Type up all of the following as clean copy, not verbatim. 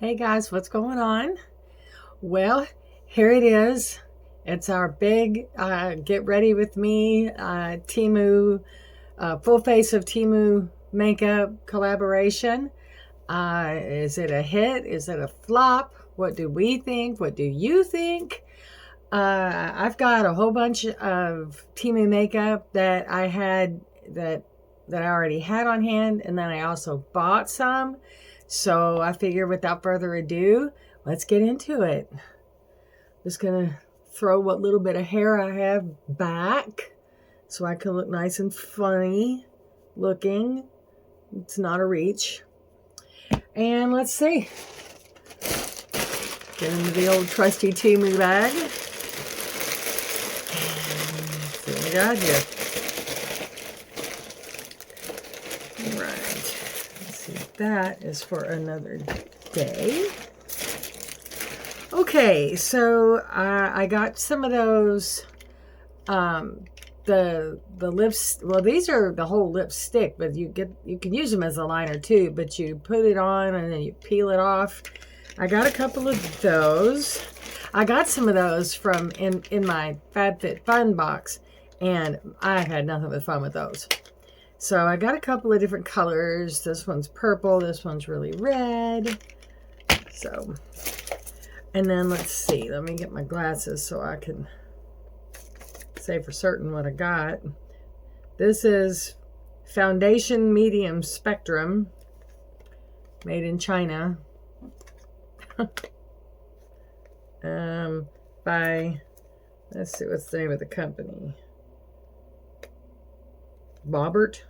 Hey guys, what's going on? Well, here it is. It's our big get ready with me Temu full face of Temu makeup collaboration. Is it a hit? Is it a flop? What do we think? What do you think? I've got a whole bunch of Temu makeup that I had that I already had on hand, and then I also bought some. So I figure without further ado, let's get into it. Just gonna throw what little bit of hair I have back so I can look nice and funny looking. It's not a reach. And let's see. Get into the old trusty Temu bag. And see what we got here. Right. Let's see. That is for another day. Okay, so I got some of those. The lips. Well, these are the whole lipstick, but you can use them as a liner too. But you put it on and then you peel it off. I got a couple of those. I got some of those from in my FabFitFun box, and I had nothing but fun with those. So I got a couple of different colors. This one's purple. This one's really red. So, and then let's see. Let me get my glasses so I can say for certain what I got. This is Foundation Medium Spectrum, made in China. By, let's see, what's the name of the company? Barupt,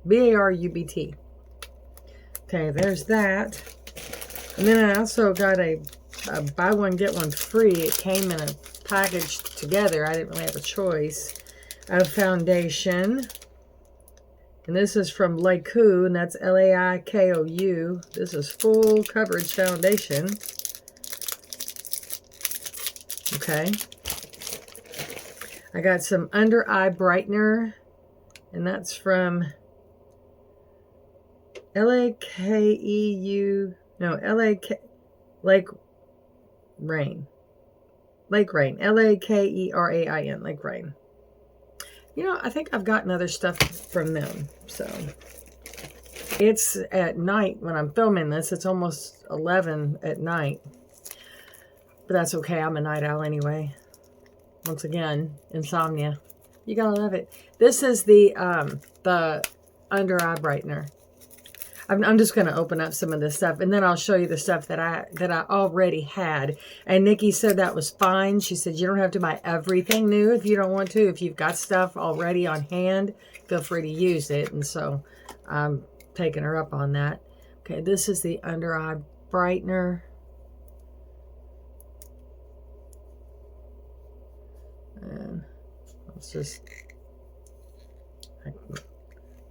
B-A-R-U-B-T. Okay, there's that. And then I also got a buy one, get one free. It came in a package together. I didn't really have a choice. Of foundation. And this is from Laikou, and that's L-A-I-K-O-U. This is full coverage foundation. Okay. I got some under eye brightener, and that's from L-A-K-E-U, no, L-A-K, Lake Rain, L-A-K-E-R-A-I-N, Lake Rain. You know, I think I've gotten other stuff from them, so. It's at night when I'm filming this. It's almost 11 at night, but that's okay. I'm a night owl anyway. Once again, insomnia. You gotta love it. This is the under eye brightener. I'm just going to open up some of this stuff, and then I'll show you the stuff that I already had. And Nikki said that was fine. She said you don't have to buy everything new if you don't want to. If you've got stuff already on hand, feel free to use it. And so I'm taking her up on that. Okay, this is the under eye brightener. And it's just,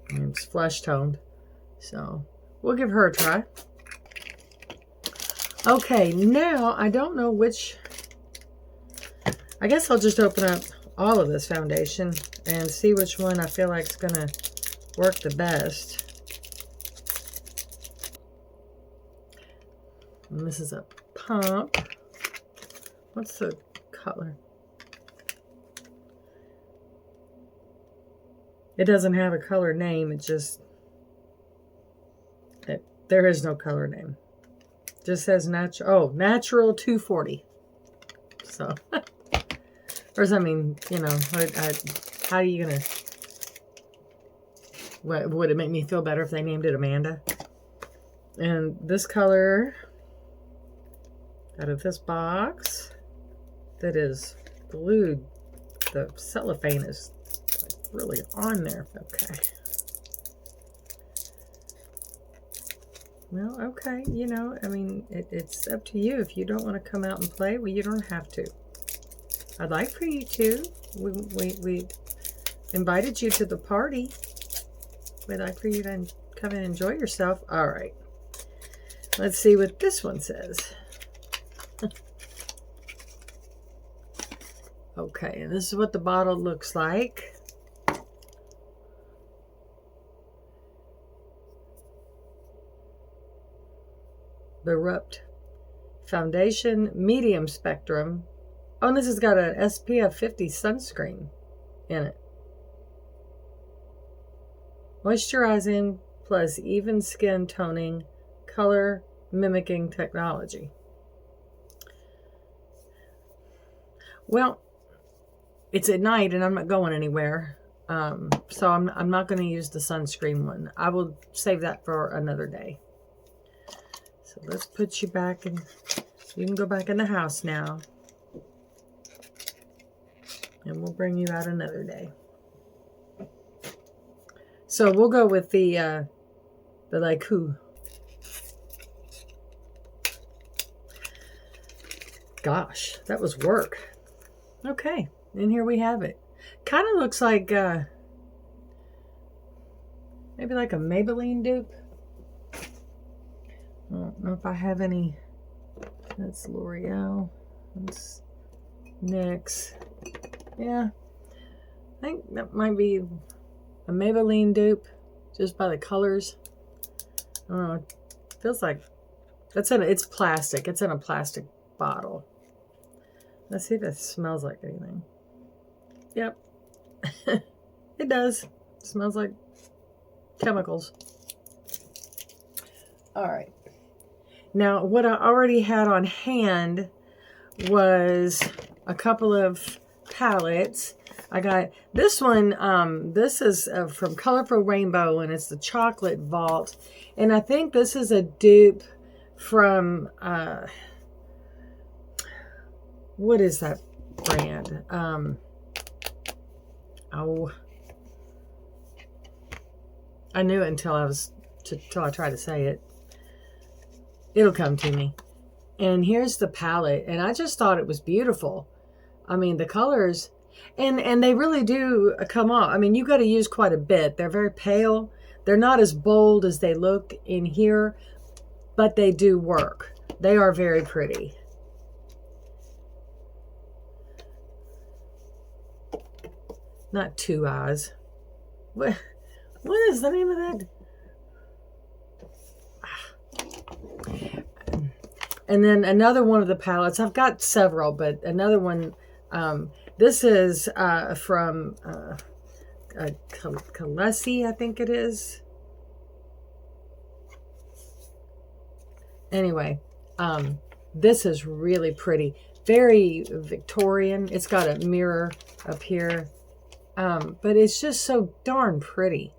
it's flesh toned. So we'll give her a try. Okay, now I don't know which. I guess I'll just open up all of this foundation and see which one I feel like is going to work the best. And this is a pump. What's the color? It doesn't have a color name. It just... There is no color name. Just says natural. Oh, natural 240. So, or I mean, you know, how are you gonna? What would it make me feel better if they named it Amanda? And this color out of this box that is glued. The cellophane is like really on there. Okay. Well, okay, you know, I mean, it's up to you. If you don't want to come out and play, well, you don't have to. I'd like for you to. We invited you to the party. We'd like for you to come and enjoy yourself. All right. Let's see what this one says. Okay, and this is what the bottle looks like. the Rupt Foundation Medium Spectrum. Oh, and this has got an SPF 50 sunscreen in it. Moisturizing plus even skin toning, color mimicking technology. Well, it's at night and I'm not going anywhere. So I'm not going to use the sunscreen one. I will save that for another day. So let's put you back in. You can go back in the house now. And we'll bring you out another day. So we'll go with the Laiku. Gosh, that was work. Okay, and here we have it. Kind of looks like maybe like a Maybelline dupe. I don't know if I have any. That's L'Oreal. That's NYX. Yeah, I think that might be a Maybelline dupe just by the colors. I don't know. It feels like it's plastic. It's in a plastic bottle. Let's see if it smells like anything. Yep. It does. It smells like chemicals. All right. Now, what I already had on hand was a couple of palettes. I got this one. This is from Colorful Rainbow, and it's the Chocolate Vault. And I think this is a dupe from... what is that brand? Oh, I knew it until I tried to say it. It'll come to me. And here's the palette, and I just thought it was beautiful. I mean, the colors, and they really do come off. I mean, you got to use quite a bit. They're very pale. They're not as bold as they look in here, but they do work. They are very pretty. Not Two Eyes. What is the name of that? And then another one of the palettes. I've got several, but another one. This is from Kalesi, I think it is. Anyway, this is really pretty. Very Victorian. It's got a mirror up here. But it's just so darn pretty.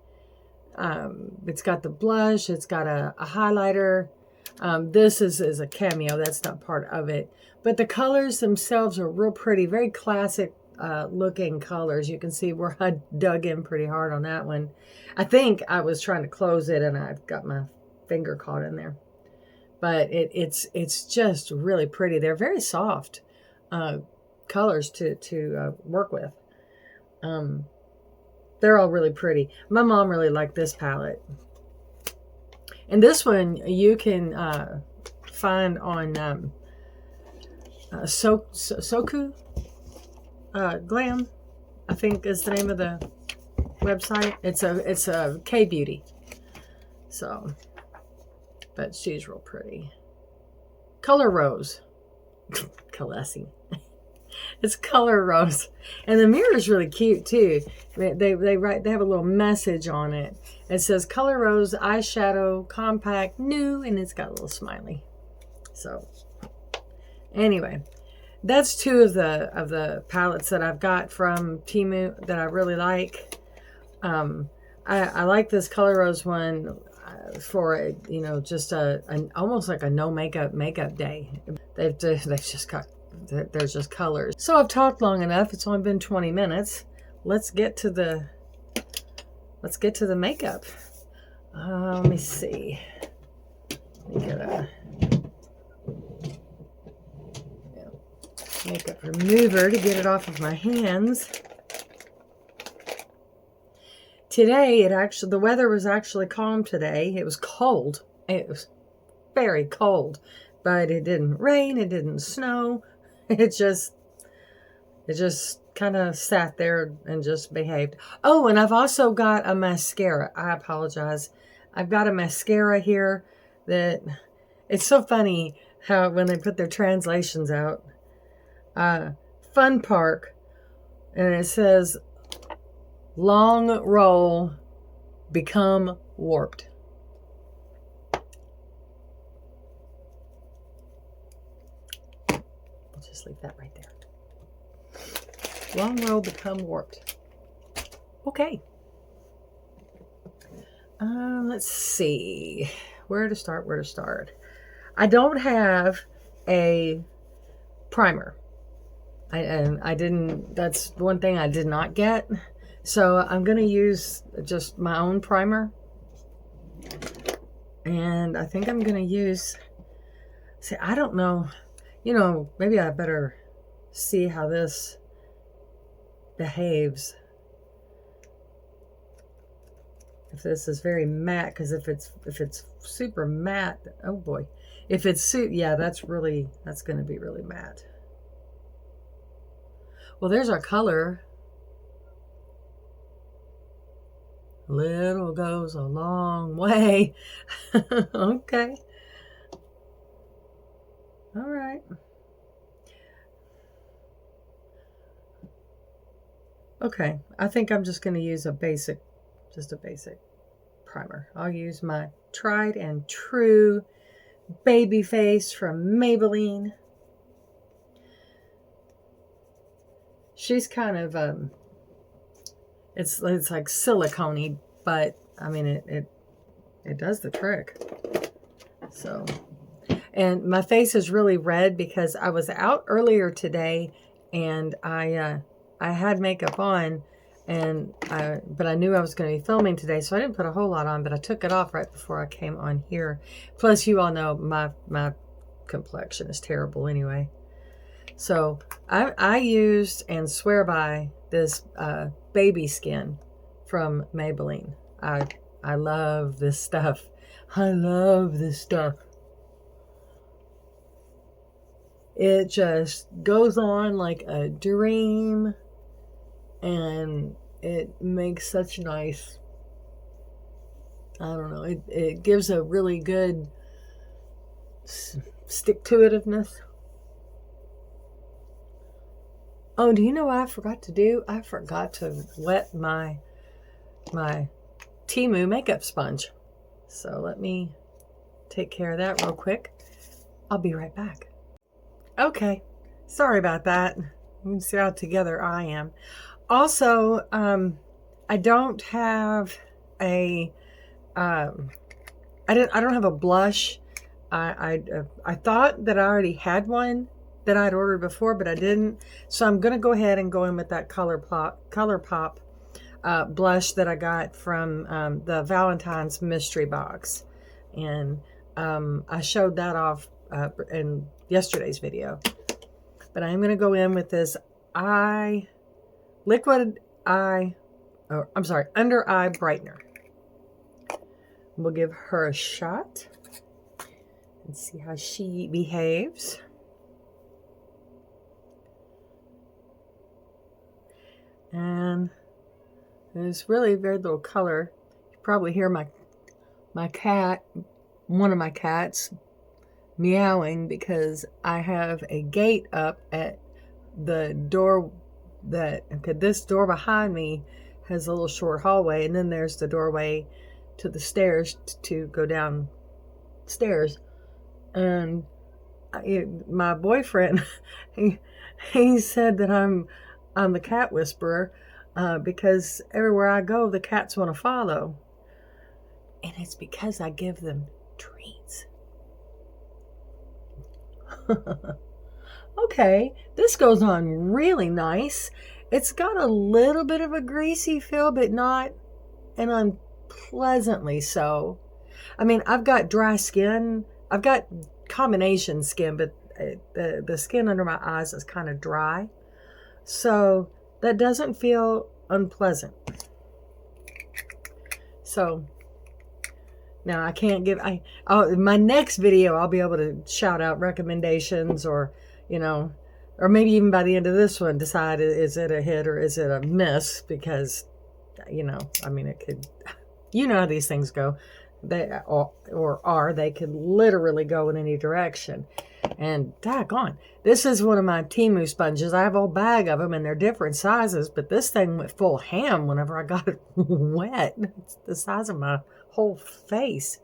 It's got the blush. It's got a highlighter. This is a cameo. That's not part of it. But the colors themselves are real pretty. Very classic looking colors. You can see where I dug in pretty hard on that one. I think I was trying to close it and I got my finger caught in there. But it's just really pretty. They're very soft colors to work with. They're all really pretty. My mom really liked this palette. And this one you can find on Soku Glam, I think is the name of the website. It's a K-Beauty. So, but she's real pretty. Color Rose. Kalesi. It's Color Rose. And the mirror is really cute too. They have a little message on it. It says Color Rose eyeshadow compact new, and it's got a little smiley. So anyway, that's two of the palettes that I've got from Temu that I really like. I like this Color Rose one for just an almost like a no makeup day. They've just got, there's just colors. So I've talked long enough. It's only been 20 minutes. Let's get to the makeup. Let me see. Let me get a makeup remover to get it off of my hands. Today, the weather was actually calm today. It was cold. It was very cold, but it didn't rain. It didn't snow. It just kind of sat there and just behaved. Oh, and I've also got a mascara. I apologize. I've got a mascara here that It's so funny how when they put their translations out, Fun Park, and it says, long roll, become warped. I'll just leave that right there. Long roll, become warped. Okay. Let's see. Where to start? I don't have a primer. I didn't, that's one thing I did not get. So I'm going to use just my own primer. And I think I'm going to use, see, I don't know, you know, maybe I better see how this behaves. If this is very matte, because if it's super matte, oh boy. If it's, yeah, that's going to be really matte. Well, there's our color. Little goes a long way. Okay. All right. Okay, I think I'm just going to use just a basic primer. I'll use my tried and true baby face from Maybelline. She's kind of it's like silicone-y, but I mean it does the trick. So, and my face is really red because I was out earlier today and I had makeup on, and but I knew I was going to be filming today, so I didn't put a whole lot on, but I took it off right before I came on here. Plus, you all know my complexion is terrible anyway. So I used and swear by this baby skin from Maybelline. I love this stuff. I love this stuff. It just goes on like a dream, and it makes such nice, I don't know, it gives a really good stick-to-itiveness. Oh, do you know what I forgot to do? I forgot to wet my Temu makeup sponge. So let me take care of that real quick. I'll be right back. Okay, sorry about that. You can see how together I am. Also, I don't have a I don't have a blush. I thought that I already had one that I'd ordered before, but I didn't. So I'm gonna go ahead and go in with that ColourPop blush that I got from the Valentine's mystery box, and I showed that off in yesterday's video. But I'm gonna go in with this under eye brightener. We'll give her a shot and see how she behaves. And there's really very little color. You probably hear my cat, one of my cats, meowing because I have a gate up at the door this door behind me has a little short hallway, and then there's the doorway to the stairs to go downstairs. And my boyfriend, he said that I'm the cat whisperer because everywhere I go, the cats want to follow. And it's because I give them treats. Okay, this goes on really nice. It's got a little bit of a greasy feel, but not an unpleasantly so. I mean, I've got dry skin. I've got combination skin, but the skin under my eyes is kind of dry. So that doesn't feel unpleasant. So now I can't give, my next video, I'll be able to shout out recommendations, or, you know, or maybe even by the end of this one, decide, is it a hit or is it a miss? Because, you know, I mean, it could, you know how these things go. they could literally go in any direction. And daggone, this is one of my Temu sponges. I have a whole bag of them, and they're different sizes, but this thing went full ham whenever I got it wet. It's the size of my whole face.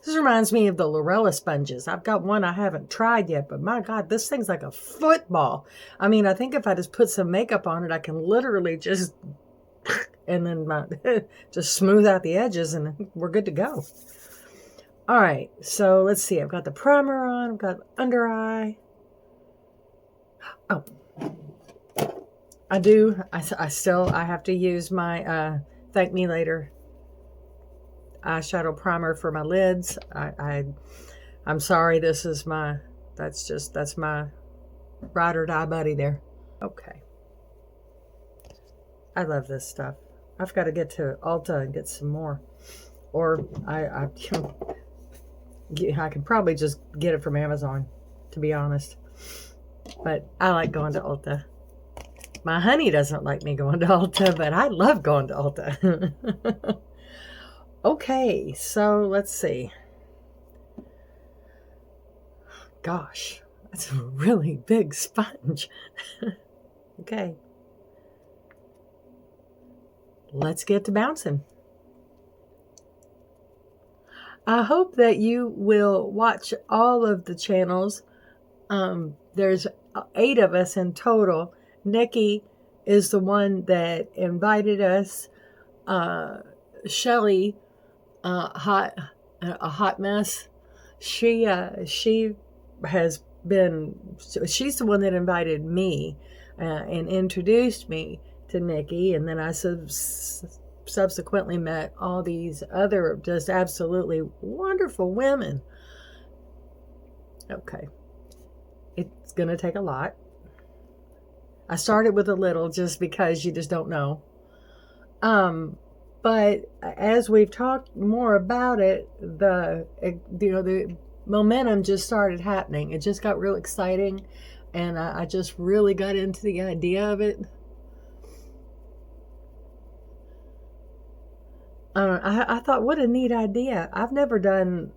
This reminds me of the Lorella sponges. I've got one I haven't tried yet, but my God, this thing's like a football. I mean, I think if I just put some makeup on it, I can literally just, and then just smooth out the edges, and we're good to go. All right, so let's see. I've got the primer on. I've got under eye. Oh, I do. I have to use my Thank Me Later eyeshadow primer for my lids. I'm sorry. That's my ride or die buddy there. Okay. I love this stuff. I've got to get to Ulta and get some more, or I can probably just get it from Amazon, to be honest. But I like going to Ulta. My honey doesn't like me going to Ulta, but I love going to Ulta. Okay, so let's see. Gosh, that's a really big sponge. Okay. Let's get to bouncing. I hope that you will watch all of the channels. There's 8 of us in total. Nikki is the one that invited us. Shelly, a hot mess. She's the one that invited me and introduced me to Nikki, and then I subsequently met all these other just absolutely wonderful women. Okay. It's going to take a lot. I started with a little just because you just don't know. But as we've talked more about it, the momentum just started happening. It just got real exciting, and I just really got into the idea of it. I thought, what a neat idea. I've never done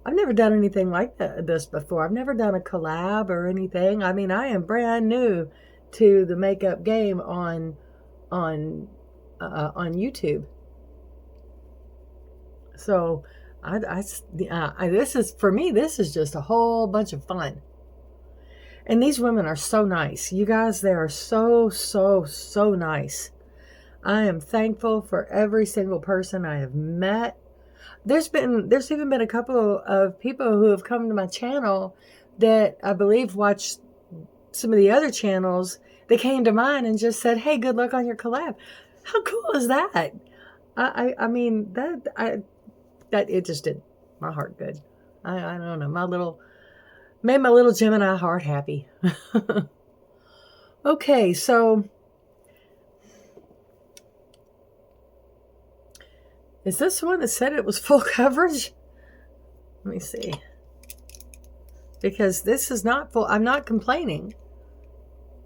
anything like this before. I've never done a collab or anything. I mean, I am brand new to the makeup game on YouTube. So this is just a whole bunch of fun. And these women are so nice. You guys, they are so, so, so nice. I am thankful for every single person I have met. There's even been a couple of people who have come to my channel that I believe watched some of the other channels. They came to mine and just said, "Hey, good luck on your collab." How cool is that? I mean, that it just did my heart good. I don't know, made my little Gemini heart happy. Okay, so is this the one that said it was full coverage? Let me see. Because this is not full. I'm not complaining,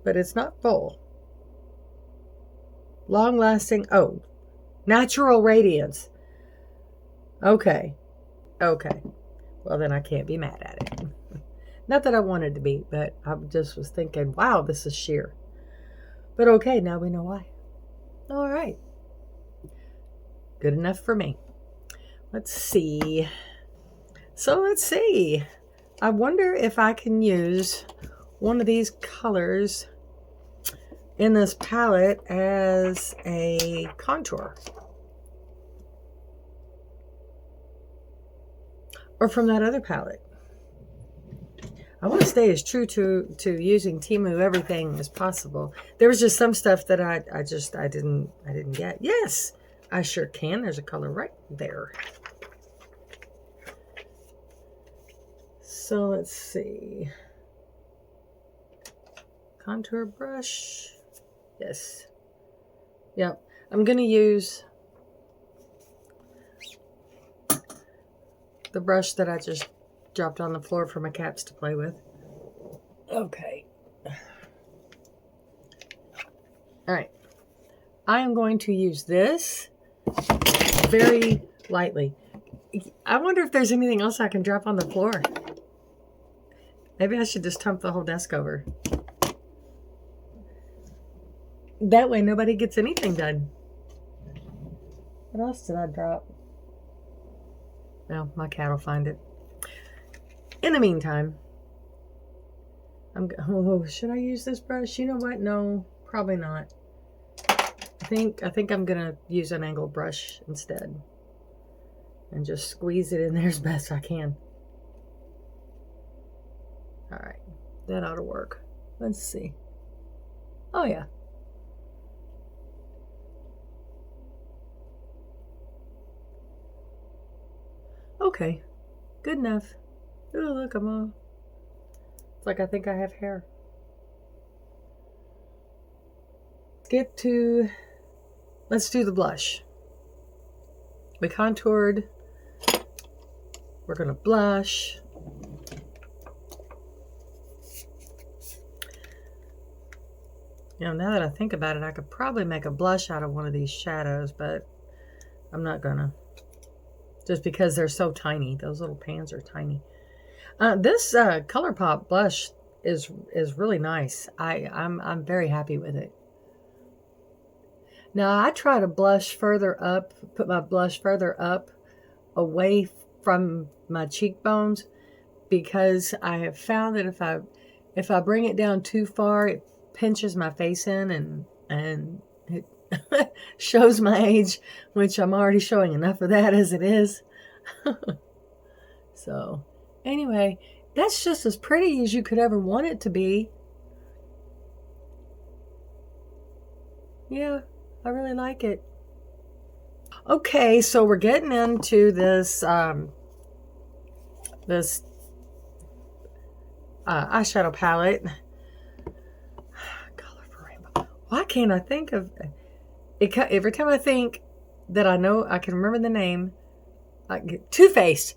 but it's not full. Long lasting. Oh, natural radiance. Okay. Well, then I can't be mad at it. Not that I wanted to be, but I just was thinking, wow, this is sheer. But okay, now we know why. All right. Good enough for me. Let's see. So let's see. I wonder if I can use one of these colors in this palette as a contour. Or from that other palette. I want to stay as true to using Temu everything as possible. There was just some stuff that I didn't get. Yes, I sure can. There's a color right there. So let's see. Contour brush. Yes. Yep. I'm going to use the brush that I just dropped on the floor for my cats to play with. Okay. All right. I am going to use this very lightly. I wonder if there's anything else I can drop on the floor. Maybe I should just dump the whole desk over. That way nobody gets anything done. What else did I drop? Well, my cat will find it. In the meantime, should I use this brush? You know what? No, probably not. I think I'm gonna use an angled brush instead. And just squeeze it in there as best I can. All right, that ought to work. Let's see. Oh yeah. Okay, good enough. Oh, look, I'm all... It's like I think I have hair. Let's do the blush. We contoured. We're gonna blush. You know, now that I think about it, I could probably make a blush out of one of these shadows, but I'm not gonna. Just because they're so tiny. Those little pans are tiny. This ColourPop blush is really nice. I'm very happy with it. Now I try to blush further up, put my blush further up away from my cheekbones, because I have found that if I bring it down too far, it pinches my face in and it shows my age, which I'm already showing enough of that as it is. So anyway, that's just as pretty as you could ever want it to be. Yeah, I really like it. Okay, so we're getting into this eyeshadow palette. Color for Rainbow. Why can't I think of it? Every time I think that I know I can remember the name, I get Too Faced.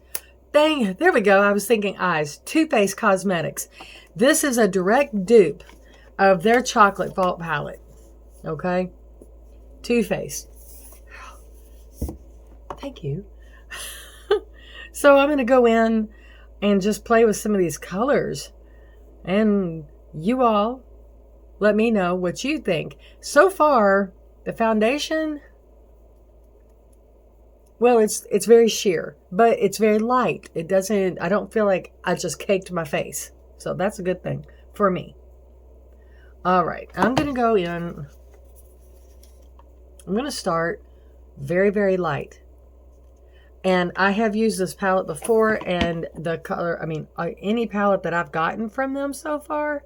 Dang, there we go. I was thinking eyes. Too Faced Cosmetics. This is a direct dupe of their chocolate vault palette. Okay, Too Faced. Thank you. So I'm going to go in and just play with some of these colors. And you all let me know what you think. So far, the foundation, well, it's very sheer, but it's very light. It doesn't, I don't feel like I just caked my face. So that's a good thing for me. All right, I'm going to go in. I'm going to start very, very light. And I have used this palette before, and the color, any palette that I've gotten from them so far,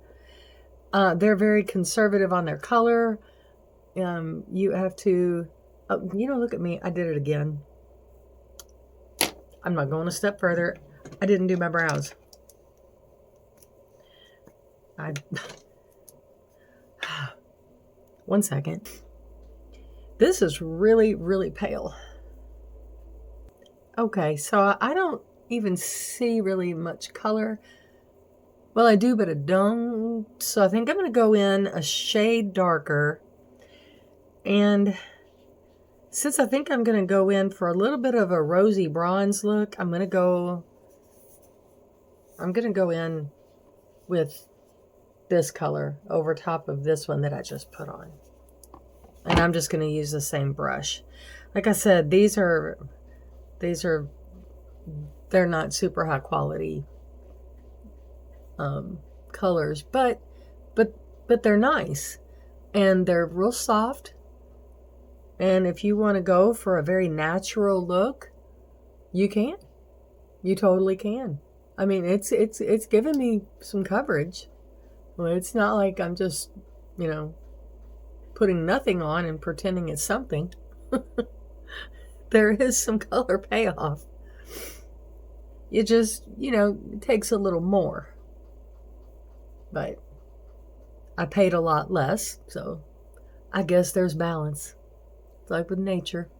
they're very conservative on their color. You have to, look at me. I did it again. I'm not going a step further. I didn't do my brows. One second. This is really, really pale. Okay, so I don't even see really much color. Well, I do, but I don't. So I think I'm going to go in a shade darker. And since I think I'm going to go in for a little bit of a rosy bronze look, I'm going to go in with this color over top of this one that I just put on. And I'm just going to use the same brush. Like I said, they're not super high quality colors, but they're nice, and they're real soft. And if you want to go for a very natural look, you can. You totally can. I mean, it's giving me some coverage. Well, it's not like I'm just, putting nothing on and pretending it's something. There is some color payoff. It just, it takes a little more. But I paid a lot less, so I guess there's balance. It's like with nature.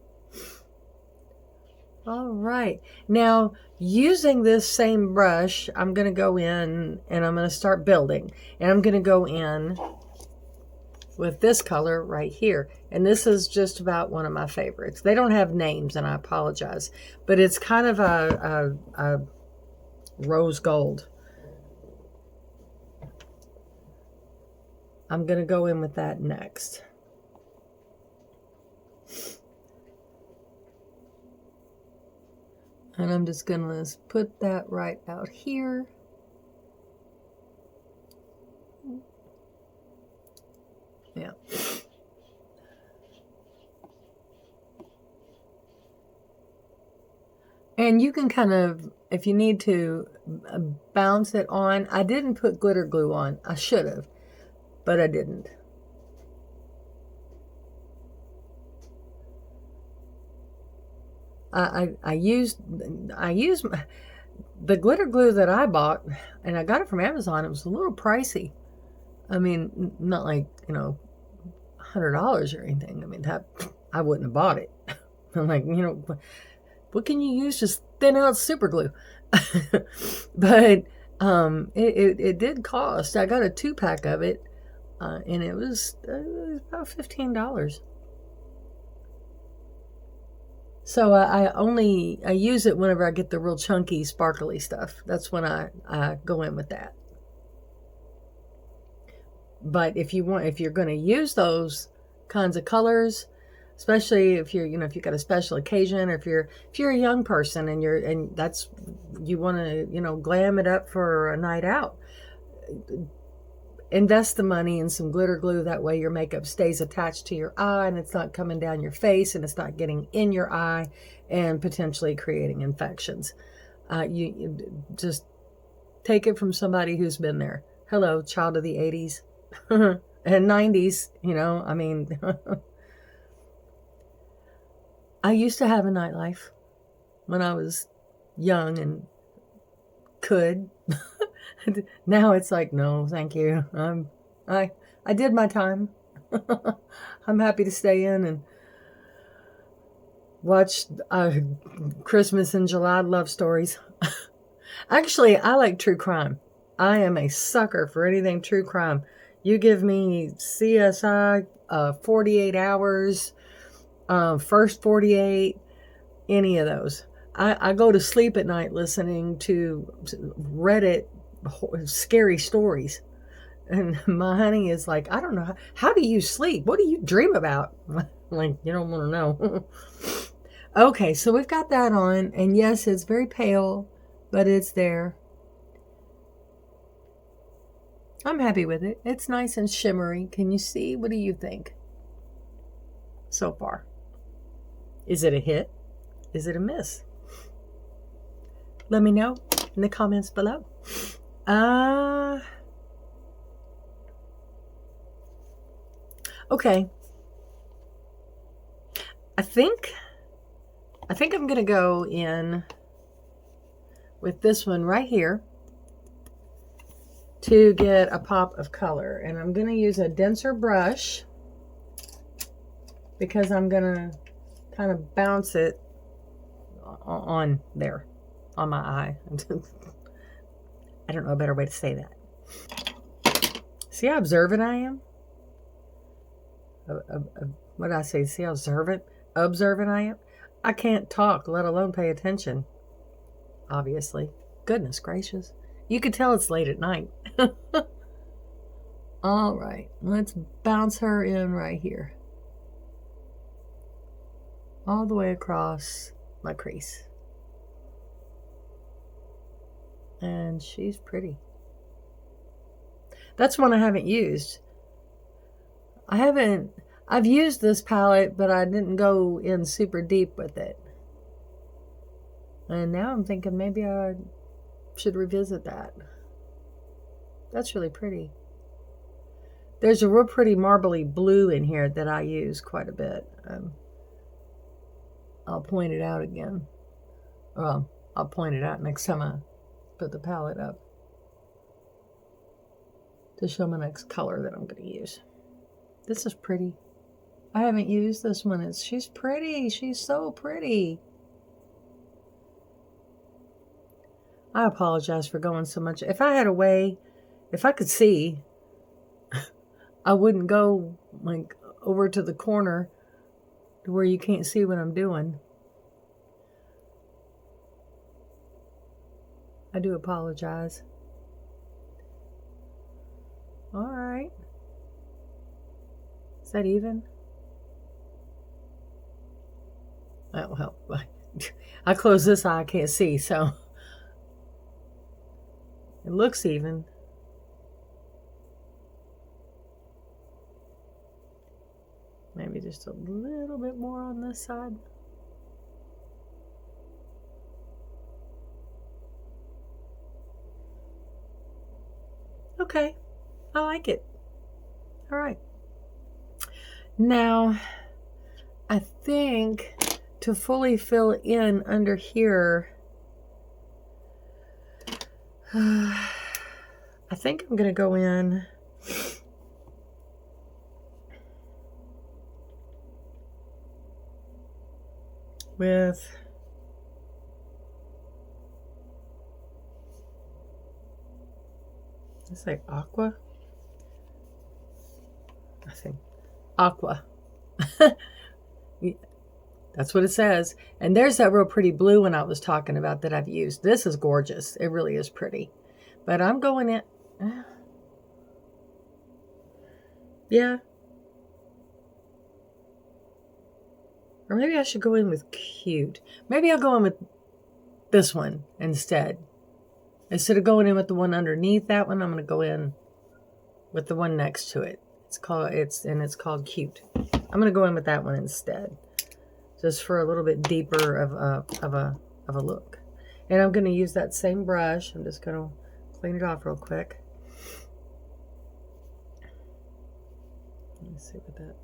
All right. Now, using this same brush, I'm going to go in and I'm going to start building. And I'm going to go in with this color right here. And this is just about one of my favorites. They don't have names, and I apologize, but it's kind of a rose gold. I'm going to go in with that next. And I'm just going to put that right out here. Yeah. And you can kind of, if you need to, bounce it on. I didn't put glitter glue on. I should have, but I didn't. I used the glitter glue that I bought, and I got it from Amazon. It was a little pricey. I mean, not like, $100 or anything. I mean, that I wouldn't have bought it. I'm like, what can you use? Just thin out super glue. But it did cost. I got a 2-pack of it, and it was about $15. So I use it whenever I get the real chunky, sparkly stuff. That's when I go in with that. But if you're going to use those kinds of colors, especially if you're, if you've got a special occasion, or if you're a young person and you want to, glam it up for a night out, invest the money in some glitter glue. That way your makeup stays attached to your eye, and it's not coming down your face, and it's not getting in your eye and potentially creating infections. You just take it from somebody who's been there. Hello, child of the 80s and 90s, I mean, I used to have a nightlife when I was young and could. Now it's like, no, thank you. I did my time. I'm happy to stay in and watch Christmas in July love stories. Actually, I like true crime. I am a sucker for anything true crime. You give me CSI, 48 Hours, First 48, any of those. I go to sleep at night listening to Reddit scary stories. And my honey is like, I don't know. How do you sleep? What do you dream about? Like, you don't want to know. Okay, so we've got that on. And yes, it's very pale, but it's there. I'm happy with it. It's nice and shimmery. Can you see? What do you think so far? Is it a hit? Is it a miss? Let me know in the comments below. Okay. I think I'm going to go in with this one right here to get a pop of color. And I'm going to use a denser brush because I'm going to kind of bounce it on there, on my eye. I don't know a better way to say that. See how observant I am? What did I say? See how observant I am? I can't talk, let alone pay attention. Obviously. Goodness gracious. You could tell it's late at night. All right. Let's bounce her in right here. All the way across my crease. And she's pretty. That's one I haven't used. I've used this palette, but I didn't go in super deep with it. And now I'm thinking maybe I should revisit that. That's really pretty. There's a real pretty marbly blue in here that I use quite a bit. I'll point it out again. Well, I'll point it out next time I put the palette up to show my next color that I'm going to use. This is pretty. I haven't used this one. She's pretty. She's so pretty. I apologize for going so much. If I had a way, if I could see, I wouldn't go like over to the corner to where you can't see what I'm doing. I do apologize. All right. Is that even? Oh, well, I close this eye, I can't see, so it looks even. Maybe just a little bit more on this side. Okay, I like it. All right. Now, I think to fully fill in under here, I think I'm going to go in with it's like aqua. I think aqua. That's what it says. And there's that real pretty blue one I was talking about that I've used. This is gorgeous. It really is pretty. But I'm going in. Yeah. Or maybe I should go in with cute. Maybe I'll go in with this one instead. Instead of going in with the one underneath that one, I'm going to go in with the one next to it. It's called cute. I'm going to go in with that one instead. Just for a little bit deeper of a look. And I'm going to use that same brush. I'm just going to clean it off real quick. Let me see what that.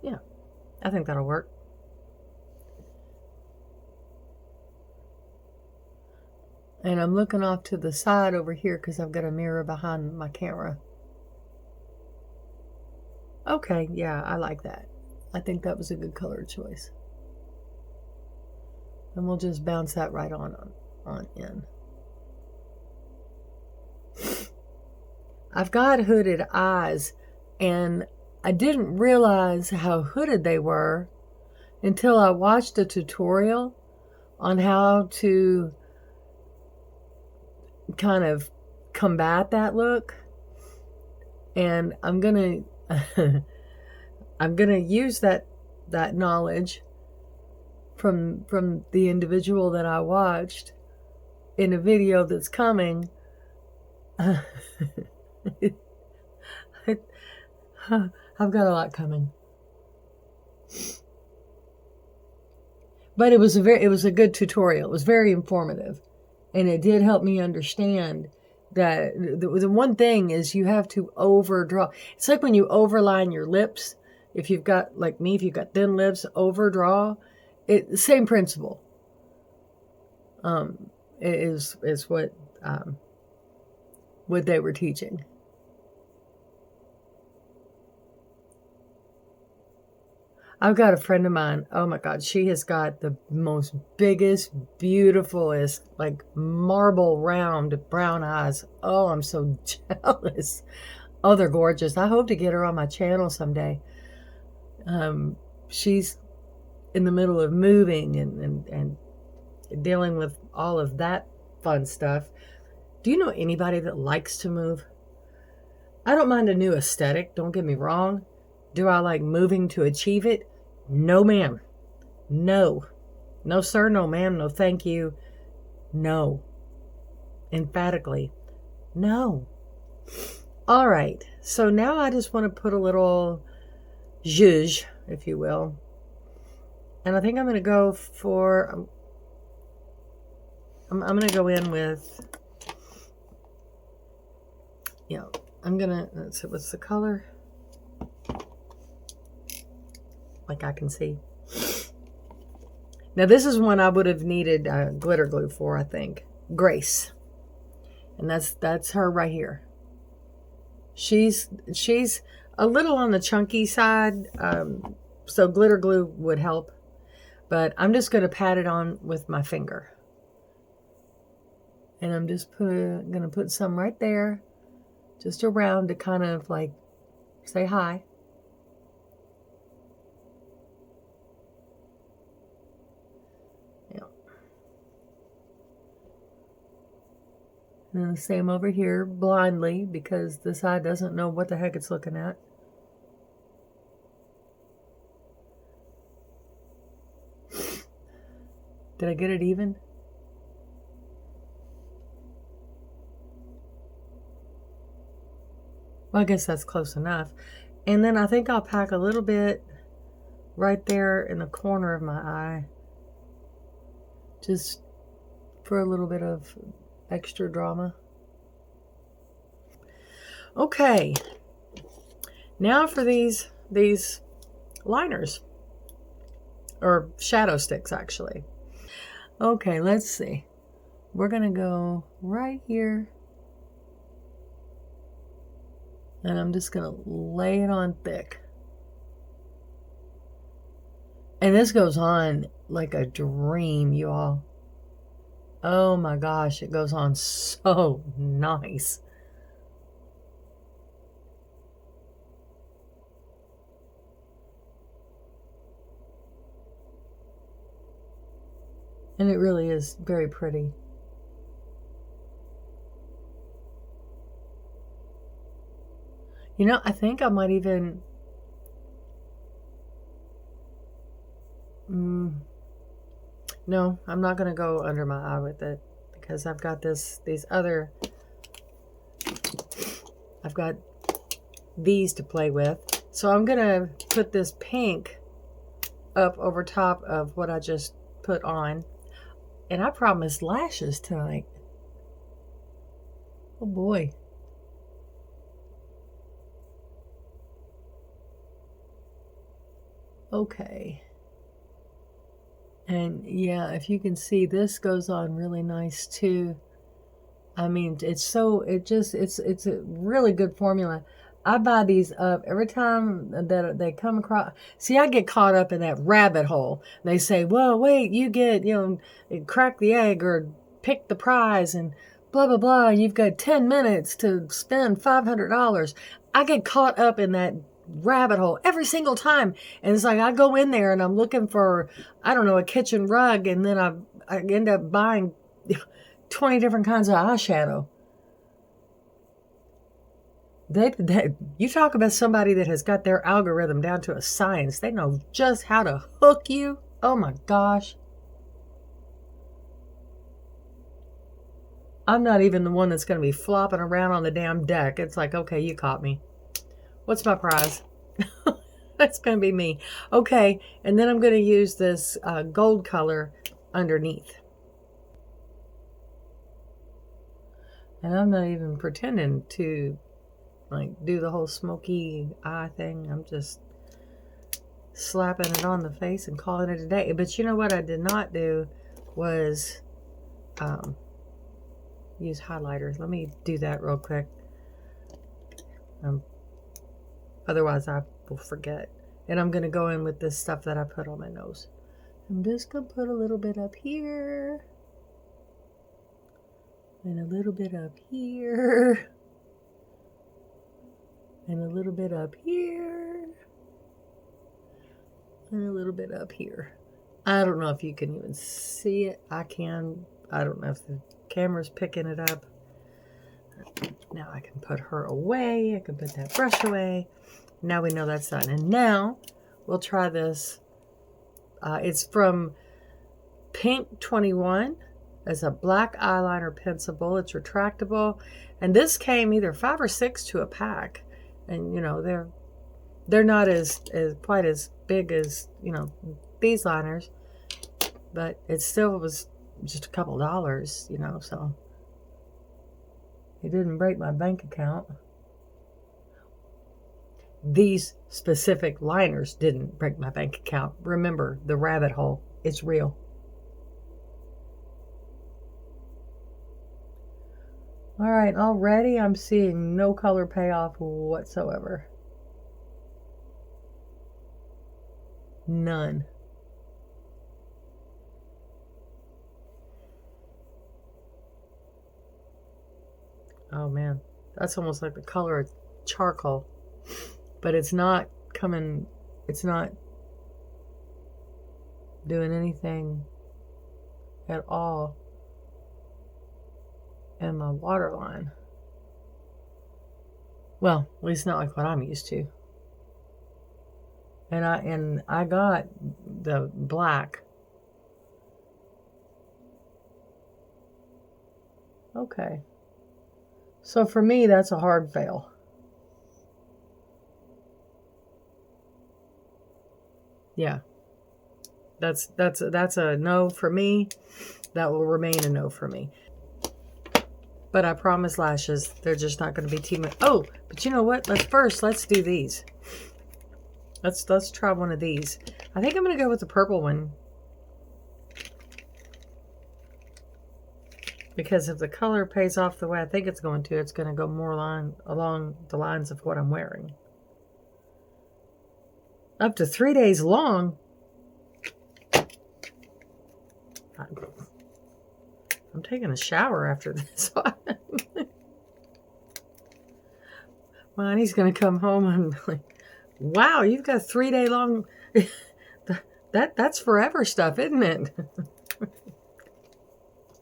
Yeah, I think that'll work. And I'm looking off to the side over here because I've got a mirror behind my camera. Okay, yeah, I like that. I think that was a good color choice. And we'll just bounce that right on in. I've got hooded eyes, and I didn't realize how hooded they were until I watched a tutorial on how to kind of combat that look. And I'm gonna use that knowledge from the individual that I watched in a video that's coming. I've got a lot coming. But it was a good tutorial. It was very informative. And it did help me understand that the one thing is you have to overdraw. It's like when you overline your lips. If you've got, like me, if you've got thin lips, overdraw. The same principle. Is what they were teaching. I've got a friend of mine. Oh my God, she has got the most biggest, beautifulest, like marble round brown eyes. Oh, I'm so jealous. Oh, they're gorgeous. I hope to get her on my channel someday. She's in the middle of moving and dealing with all of that fun stuff. Do you know anybody that likes to move? I don't mind a new aesthetic, don't get me wrong. Do I like moving to achieve it? No, ma'am. No. No, sir. No, ma'am. No, thank you. No. Emphatically. No. All right. So now I just want to put a little zhuzh, if you will. And I think I'm going to go for... I'm going to go in with... You know, I'm going to... Let's see, what's the color? Like I can see. Now this is one I would have needed glitter glue for, I think. Grace. And that's her right here. She's a little on the chunky side, so glitter glue would help. But I'm just going to pat it on with my finger. And I'm just going to put some right there. just around to kind of like say hi. Yeah. And then the same over here, blindly, because this eye doesn't know what the heck it's looking at. Did I get it even? Well, I guess that's close enough. And then I think I'll pack a little bit right there in the corner of my eye, just for a little bit of extra drama. Okay, now for these liners, or shadow sticks actually. Okay, let's see. We're gonna go right here, and I'm just gonna lay it on thick. And this goes on like a dream, you all. Oh my gosh, it goes on so nice. And it really is very pretty. You know, I think I might even... no, I'm not going to go under my eye with it, because I've got I've got these to play with. So I'm going to put this pink up over top of what I just put on. And I promised lashes tonight. Oh boy. Okay. And yeah, if you can see, this goes on really nice too. I mean, it's a really good formula. I buy these up every time that they come across. See, I get caught up in that rabbit hole. They say, well, wait, you get, crack the egg or pick the prize and blah, blah, blah. You've got 10 minutes to spend $500. I get caught up in that rabbit hole every single time. And it's like I go in there and I'm looking for, I don't know, a kitchen rug. And then I end up buying 20 different kinds of eyeshadow. You talk about somebody that has got their algorithm down to a science. They know just how to hook you. Oh my gosh. I'm not even the one that's going to be flopping around on the damn deck. It's like, okay, you caught me. What's my prize? That's going to be me. Okay, and then I'm going to use this gold color underneath. And I'm not even pretending to like do the whole smoky eye thing. I'm just slapping it on the face and calling it a day. But you know what I did not do was use highlighters. Let me do that real quick. Otherwise I will forget. And I'm going to go in with this stuff that I put on my nose. I'm just going to put a little bit up here. And a little bit up here. And a little bit up here. And a little bit up here. I don't know if you can even see it. I can. I don't know if the camera's picking it up. Now I can put her away. I can put that brush away. Now we know that's done. And now we'll try this. It's from Pink 21. It's a black eyeliner pencil. It's retractable. And this came either 5 or 6 to a pack. And, you know, they're not as quite as big as, you know, these liners. But it still was just a couple dollars, you know, so it didn't break my bank account. These specific liners didn't break my bank account. Remember, the rabbit hole, it's real. All right, already I'm seeing no color payoff whatsoever. None. Oh man, That's almost like the color of charcoal. But it's not coming, it's not doing anything at all in my waterline. Well, at least not like what I'm used to. And I got the black. Okay. So for me, that's a hard fail. Yeah. That's a no for me. That will remain a no for me. But I promise lashes, they're just not going to be Temu. Oh, but you know what? Let's do these. Let's try one of these. I think I'm going to go with the purple one. Because if the color pays off the way I think it's going to go more along the lines of what I'm wearing. Up to 3 days long. I'm taking a shower after this. Monty's going to come home and be like, wow, you've got 3 day long. That's forever stuff, isn't it?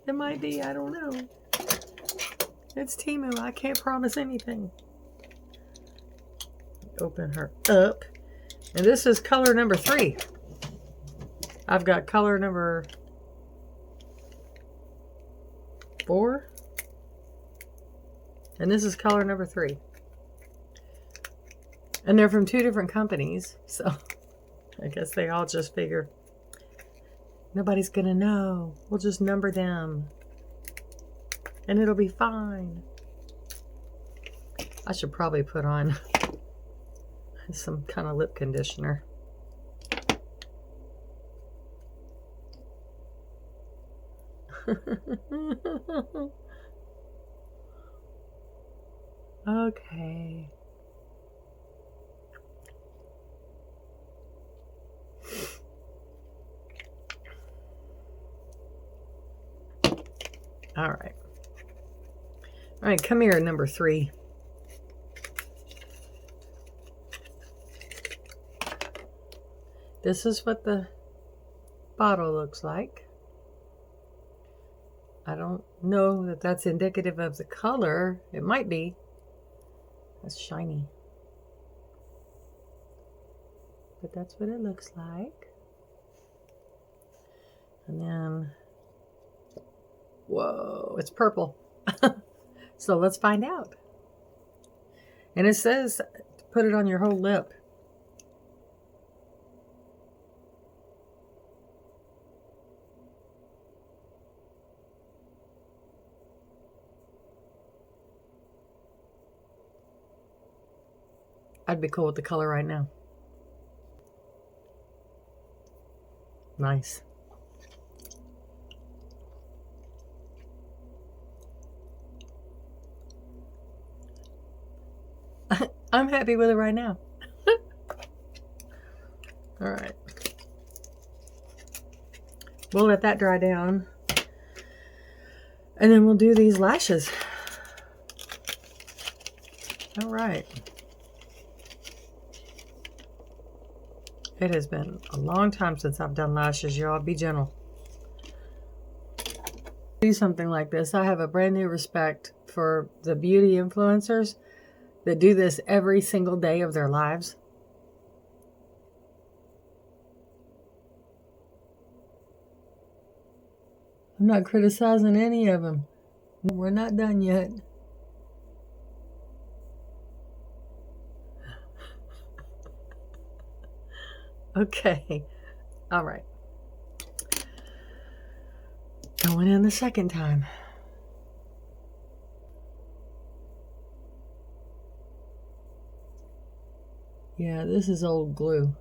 It might be, I don't know. It's Temu. I can't promise anything. Open her up. And this is color number 3. I've got color number 4. And this is color number 3. And they're from 2 different companies. So I guess they all just figure nobody's going to know. We'll just number them. And it'll be fine. I should probably put on some kind of lip conditioner. Okay. All right. All right, come here, number 3. This is what the bottle looks like. I don't know that that's indicative of the color. It might be. That's shiny. But that's what it looks like. And then, whoa, it's purple. So let's find out. And it says to put it on your whole lip. I'd be cool with the color right now. Nice. I'm happy with it right now. All right. We'll let that dry down. And then we'll do these lashes. All right. It has been a long time since I've done lashes, y'all. Be gentle. Do something like this. I have a brand new respect for the beauty influencers that do this every single day of their lives. I'm not criticizing any of them. We're not done yet. Okay. All right. Going in the second time. Yeah, this is old glue.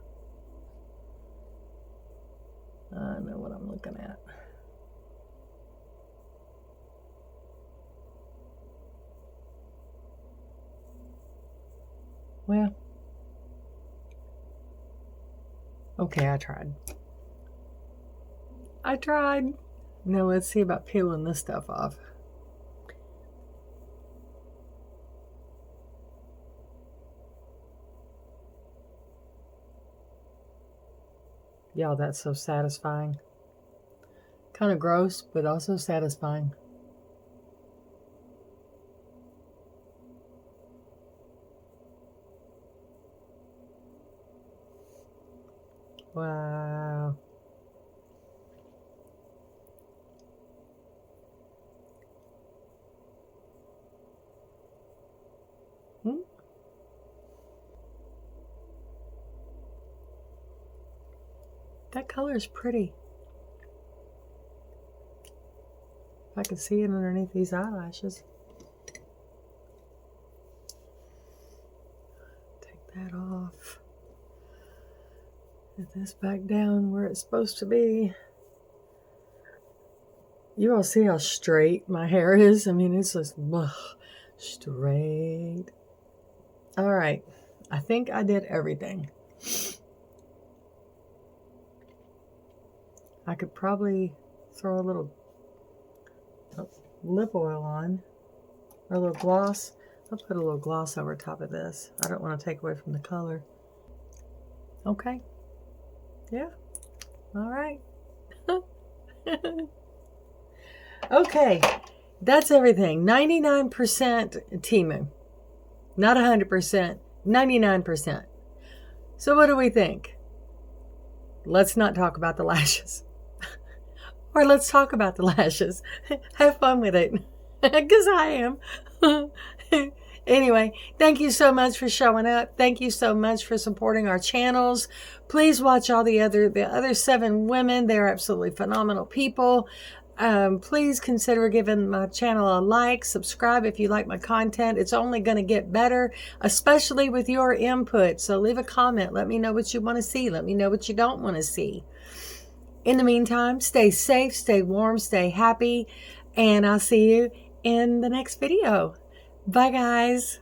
I know what I'm looking at. Well, okay, I tried. Now let's see about peeling this stuff off. Y'all, that's so satisfying. Kind of gross, but also satisfying. Wow. Hmm. That color is pretty. If I could see it underneath these eyelashes. Take that off. Get this back down where it's supposed to be. You all see how straight my hair is? I mean, it's just straight. All right. I think I did everything. I could probably throw a little lip oil on, or a little gloss. I'll put a little gloss over top of this. I don't want to take away from the color. Okay. Yeah. All right. Okay. That's everything. 99% Temu. Not 100%. 99%. So what do we think? Let's not talk about the lashes. Or let's talk about the lashes. Have fun with it. Because I am. Anyway, thank you so much for showing up. Thank you so much for supporting our channels. Please watch all the other 7 women. They're absolutely phenomenal people. Please consider giving my channel a like, subscribe if you like my content. It's only going to get better, especially with your input. So leave a comment. Let me know what you want to see. Let me know what you don't want to see. In the meantime, stay safe, stay warm, stay happy, and I'll see you in the next video. Bye, guys.